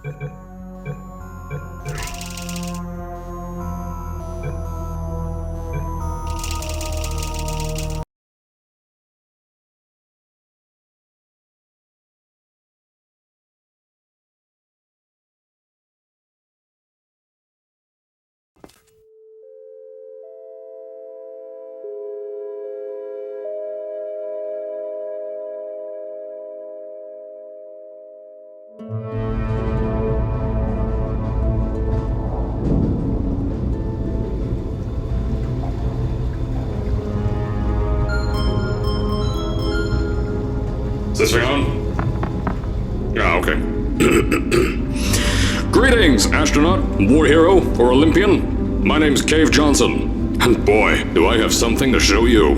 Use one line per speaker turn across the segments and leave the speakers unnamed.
Is this thing on? Yeah, okay. Greetings, astronaut, war hero, or Olympian. My name's Cave Johnson, and boy, do I have something to show you.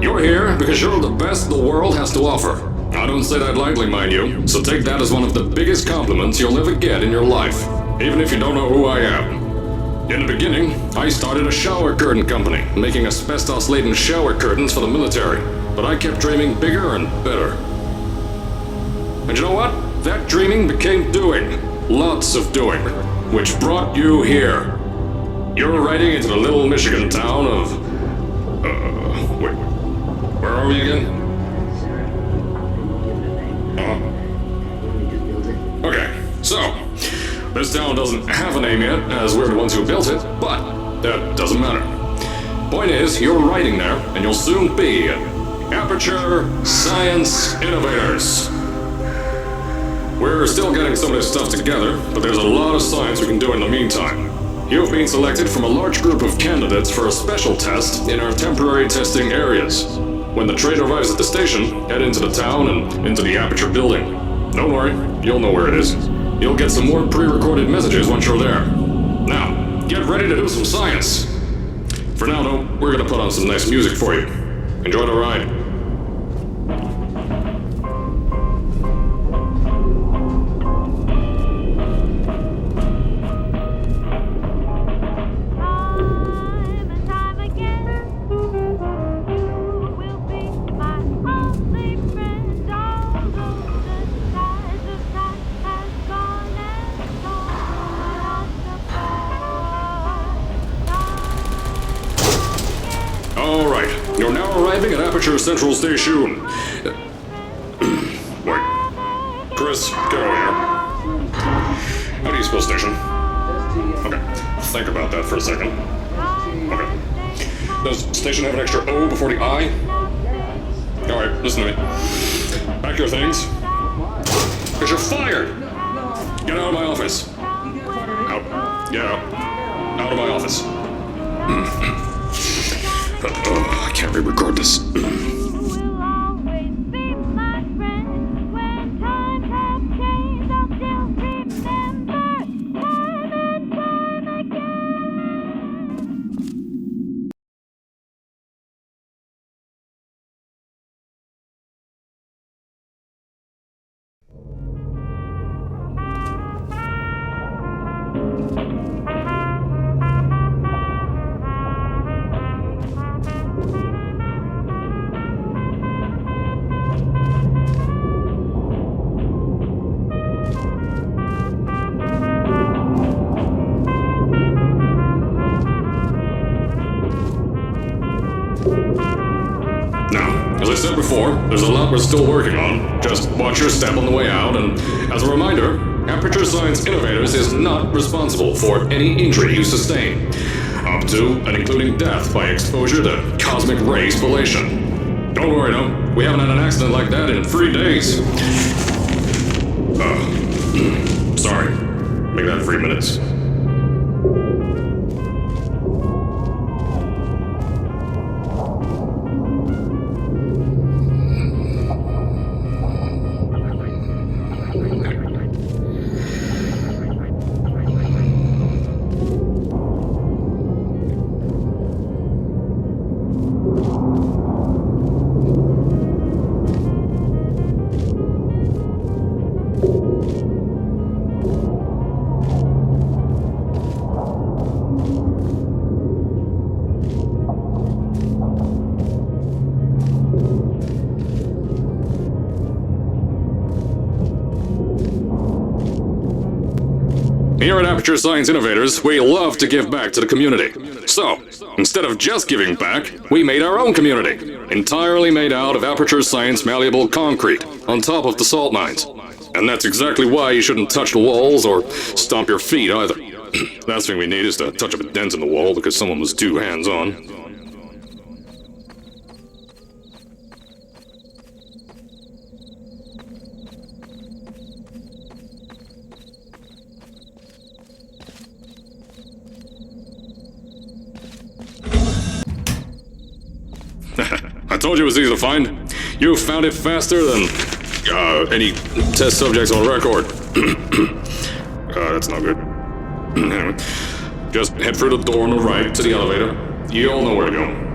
You're here because you're the best the world has to offer. I don't say that lightly, mind you, so take that as one of the biggest compliments you'll ever get in your life, even if you don't know who I am. In the beginning, I started a shower curtain company, making asbestos-laden shower curtains for the military. But I kept dreaming bigger and better. And you know what? That dreaming became doing. Lots of doing. Which brought you here. You're riding into the little Michigan town of... wait. Where are we again? Okay, so... this town doesn't have a name yet, as we're the ones who built it, but that doesn't matter. Point is, you're riding there, and you'll soon be... Aperture Science Innovators. We're still getting some of this stuff together, but there's a lot of science we can do in the meantime. You've been selected from a large group of candidates for a special test in our temporary testing areas. When the train arrives at the station, head into the town and into the Aperture building. Don't worry, you'll know where it is. You'll get some more pre-recorded messages once you're there. Now, get ready to do some science. For now, though, we're gonna put on some nice music for you. Enjoy the ride. All right, you're now arriving at Aperture Central Station. Wait. Chris, get over here. How do you spell station? Okay, think about that for a second. Okay. Does station have an extra O before the I? Alright, listen to me. Pack your things. Because you're fired! Get out of my office. Out. Get out. Out of my office. I can't re-record this. As I said before, there's a lot we're still working on. Just watch your step on the way out, and as a reminder, Aperture Science Innovators is not responsible for any injury you sustain, up to and including death by exposure to cosmic ray spallation. Don't worry, no, we haven't had an accident like that in 3 days. Sorry. Make that 3 minutes. here at Aperture Science Innovators, we love to give back to the community. So, instead of just giving back, we made our own community, entirely made out of Aperture Science malleable concrete, on top of the salt mines. And that's exactly why you shouldn't touch the walls or stomp your feet either. Last thing we need is to touch up a dent in the wall because someone was too hands-on. I told you it was easy to find. You found it faster than any test subjects on record. That's not good. Anyway, just head through the door on the right to the elevator. You all know where to go.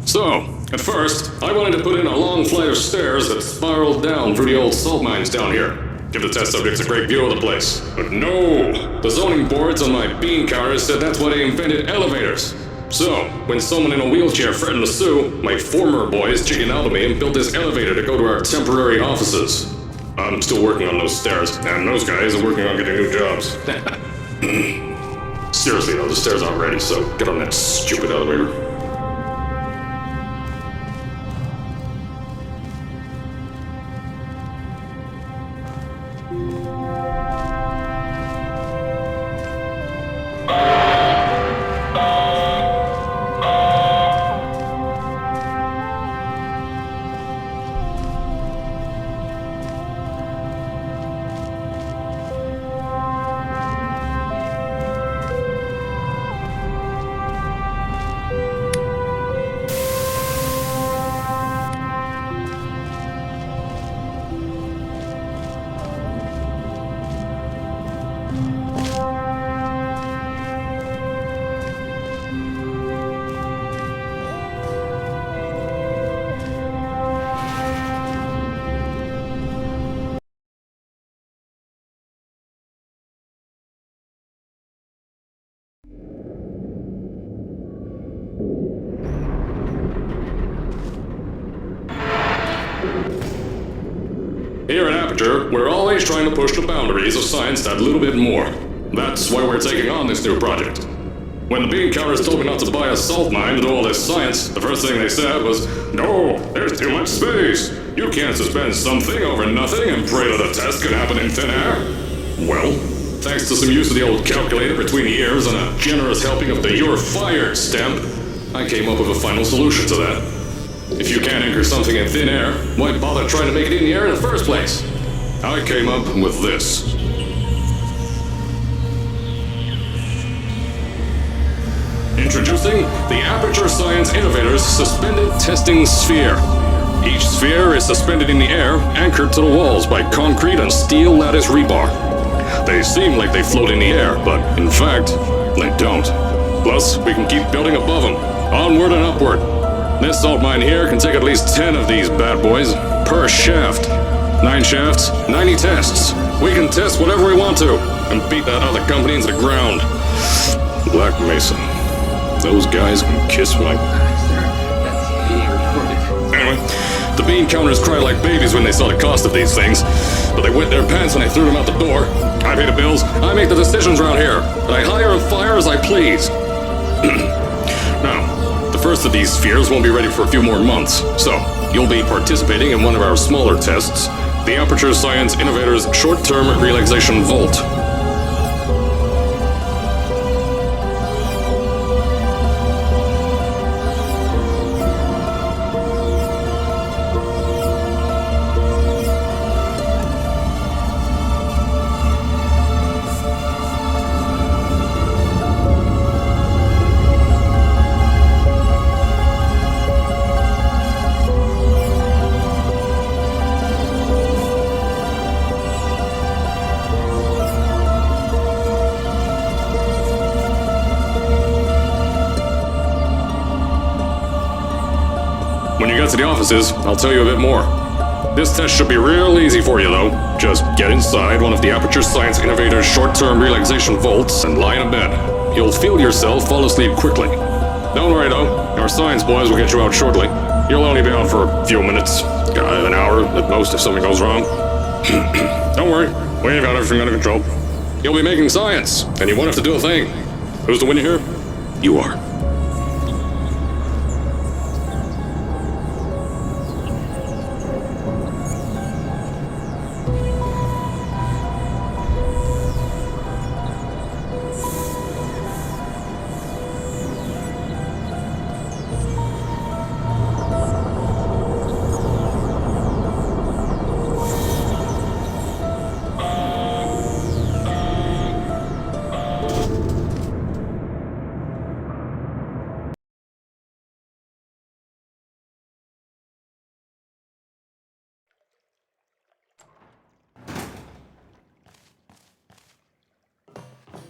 So, at first, I wanted to put in a long flight of stairs that spiraled down through the old salt mines down here. Give the test subjects a great view of the place. But no! The zoning boards on my bean counters said that's why they invented elevators. So, when someone in a wheelchair threatened to sue, my former boys chickened out of me and built this elevator to go to our temporary offices. I'm still working on those stairs, and those guys are working on getting new jobs. Seriously though, the stairs aren't ready, so get on that stupid elevator. Here at Aperture, we're always trying to push the boundaries of science that little bit more. That's why we're taking on this new project. When the bean counters told me not to buy a salt mine to do all this science, the first thing they said was, "No, there's too much space. You can't suspend something over nothing and pray that a test could happen in thin air." Well, thanks to some use of the old calculator between the ears and a generous helping of the "You're Fired" stamp, I came up with a final solution to that. If you can't anchor something in thin air, why bother trying to make it in the air in the first place? I came up with this. Introducing the Aperture Science Innovators Suspended Testing Sphere. Each sphere is suspended in the air, anchored to the walls by concrete and steel lattice rebar. They seem like they float in the air, but in fact, they don't. Plus, we can keep building above them, onward and upward. This salt mine here can take at least 10 of these bad boys per shaft. 9 shafts, 90 tests. We can test whatever we want to and beat that other company into the ground. Black Mesa. Those guys can kiss my... Anyway, the bean counters cried like babies when they saw the cost of these things, but they wet their pants when I threw them out the door. I pay the bills, I make the decisions around here, and I hire and fire as I please. first of these spheres won't be ready for a few more months, so you'll be participating in one of our smaller tests, the Aperture Science Innovators Short-Term Relaxation Vault. When you get to the offices, I'll tell you a bit more. This test should be real easy for you, though. Just get inside one of the Aperture Science Innovators short-term relaxation vaults and lie in a bed. You'll feel yourself fall asleep quickly. Don't worry, though. Our science boys will get you out shortly. You'll only be out for a few minutes, an hour at most if something goes wrong. Don't worry, we've got everything under control. You'll be making science, and you won't have to do a thing. Who's the winner here? You are.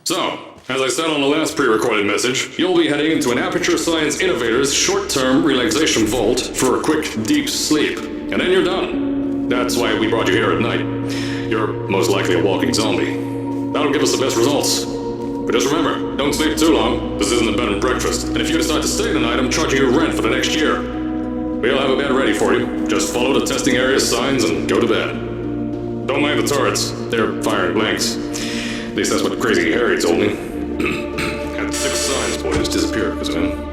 So, as I said on the last pre-recorded message, you'll be heading into an Aperture Science Innovators short-term relaxation vault for a quick, deep sleep. And then you're done. That's why we brought you here at night. You're most likely a walking zombie. That'll give us the best results. But just remember, don't sleep too long. This isn't a bed and breakfast. And if you decide to stay the night, I'm charging you rent for the next year. We'll have a bed ready for you. Just follow the testing area signs and go to bed. Don't mind the turrets. They're firing blanks. At least that's what Crazy Harry told me. Had 6 science boys disappear because of him.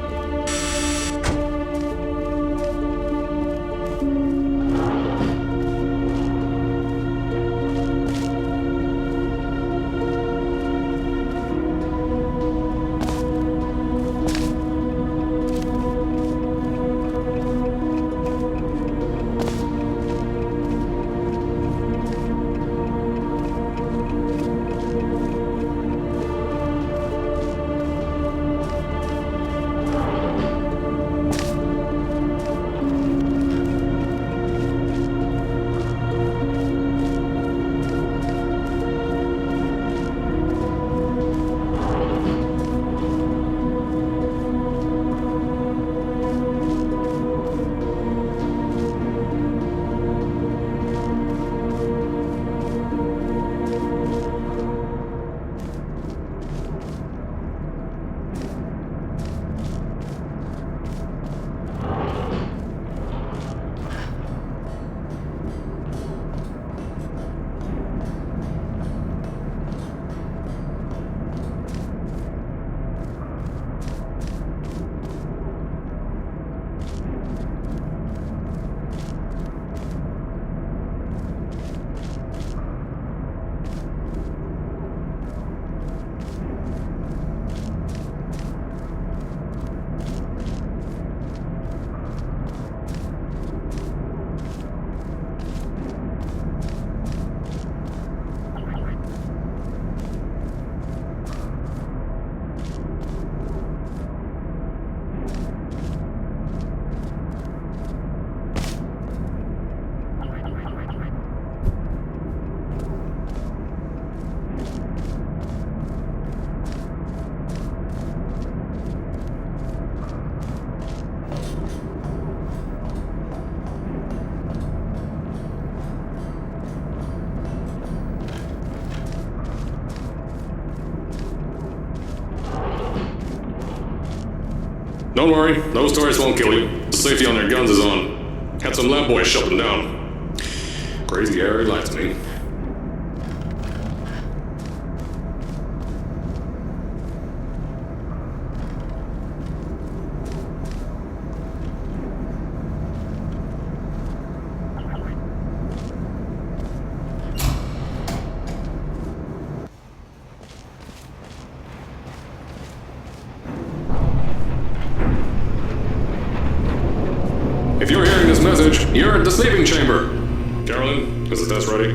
Don't worry, those turrets won't kill you. The safety on their guns is on. Had some lab boys shut them down. Crazy Harry lied to me. if you're hearing this message, you're at the sleeping chamber. Carolyn, is the test ready?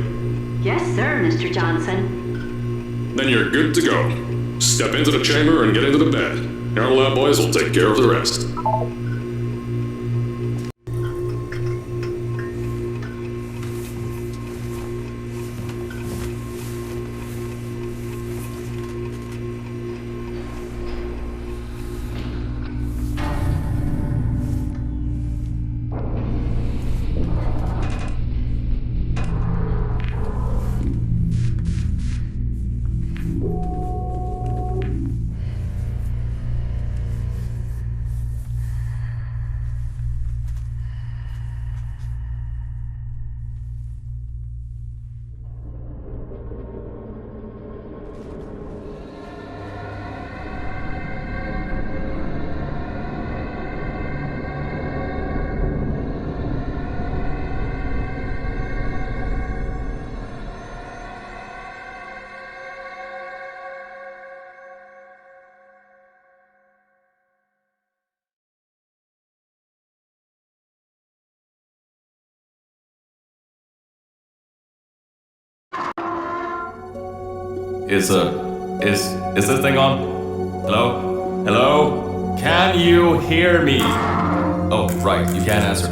Yes, sir, Mr. Johnson.
Then you're good to go. Step into the chamber and get into the bed. Our lab boys will take care of the rest.
Is this thing on? Hello? Hello? Can you hear me? Oh, right, you can't answer.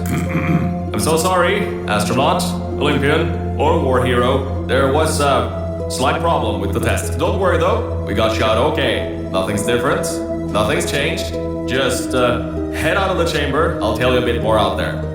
I'm so sorry, astronaut, Olympian, or war hero. There was a slight problem with the test. Don't worry though, we got shot okay. Nothing's different, nothing's changed. Just head out of the chamber, I'll tell you a bit more out there.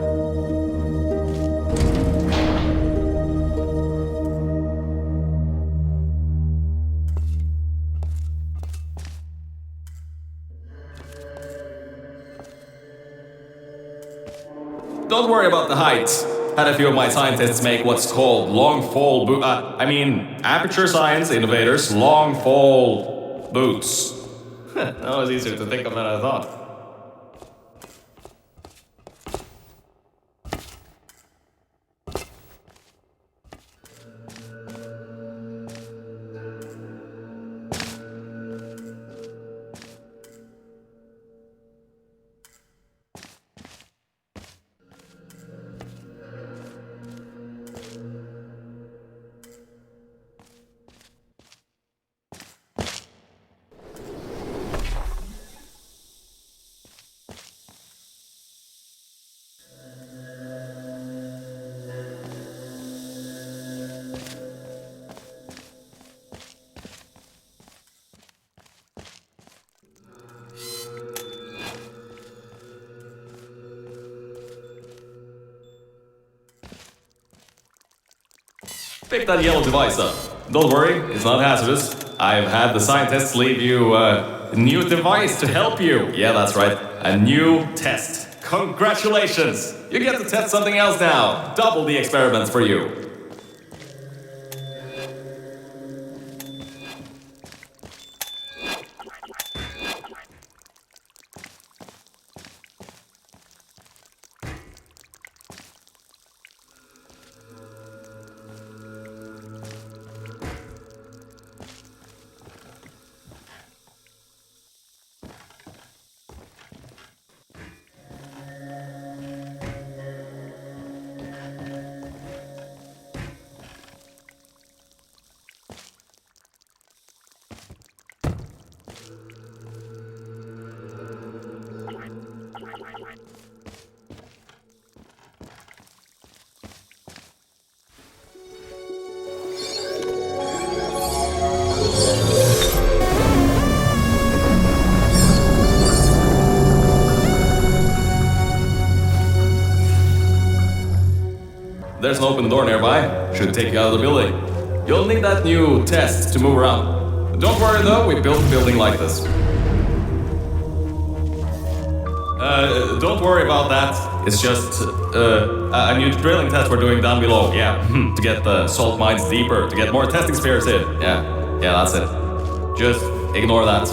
Don't worry about the heights. Had a few of my scientists make what's called aperture science innovators long fall boots. That was easier to think of than I thought. Pick that yellow device up. Don't worry, it's not hazardous. I've had the scientists leave you a new device to help you. Yeah, that's right. A new test. Congratulations! You get to test something else now. Double the experiments for you. There's an open door nearby. Should take you out of the building. You'll need that new test to move around. Don't worry though, we built a building like this. Don't worry about that. It's just a new drilling test we're doing down below. Yeah, to get the salt mines deeper, to get more testing spheres in. Yeah, that's it. Just ignore that.